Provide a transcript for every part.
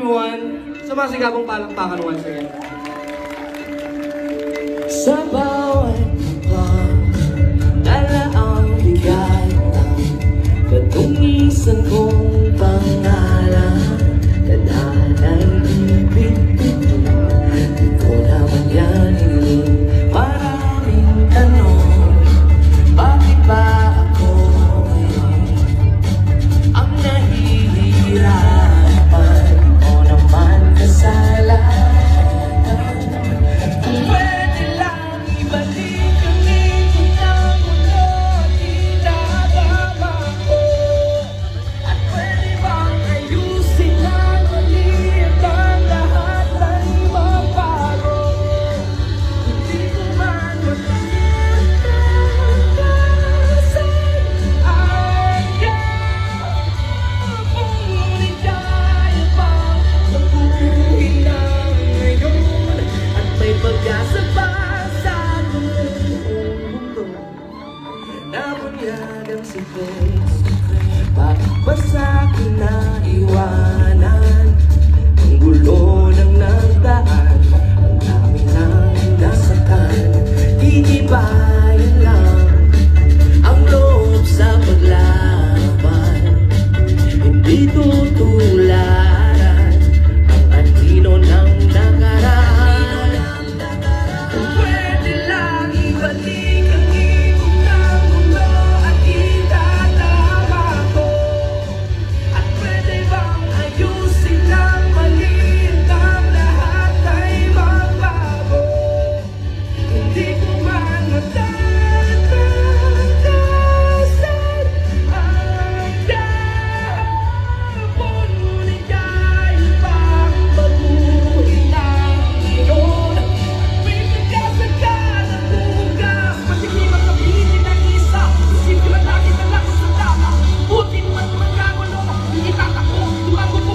everyone. Sumasigabong palakpakan once again. Sa bawat dala ang bigat ng katungisan kong pangalan. Talana'y ibig-ibig, di ko naman yan hiling. Maraming tanong, bakit ba ako ang nahihirapan? O naman kasalanan? Kung pwede lang ibalik ang ikot ng mundo, tinatama ko. At pwede bang ayusin ang mali at ang lahat ay mabago? Hindi ko man matatasan ang yapong, ngunit kaya pang mabuhay na ngayon. At may pag-asa pa sa buong mundo na bunyag ang sikreto. Bakit ba sa'kin naiwanan ang gulo ng nagdaan? Ang dami nang nasaktan, titibayan lang ang loob sa paglaban. Hindi tutularan ang anino ng nakaraan. Kung pwede lang ibalik ang ikot ng mundo at itatama ko. At pwede bang ayusin ang mali at ang lahat ay mabago? Hindi ko man matatasan ang yapon, ngunit kaya pang mabuhay na ngayon. May pagkasakal ang bukas, masihiman na pilitin ng isa. Isipin man natin ang lakas ng tama, butin man magkagulo, hindi tatakbo, tumagupo.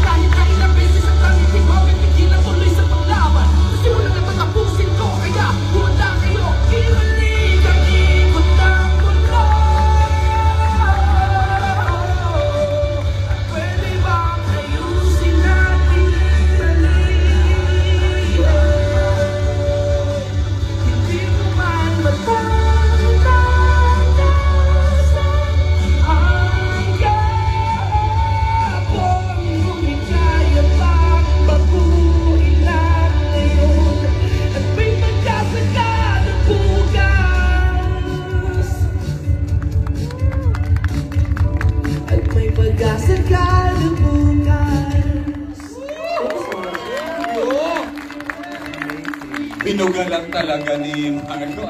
Kahit na ilang beses ang tangitin ko, may pigilan tuloy sa paglaban. Kasi mo na natatapusin ko, kaya humanda kayo, ibalik ang ikot ng mundo. Pwede bang ayusin natin mali? Hindi ko man matatasan ang yapon, ngunit kaya pang mabuhay na ngayon. At may pagkasakal ang bukas. At may pagkasakal ang bukas. Binuga lang talaga ni ano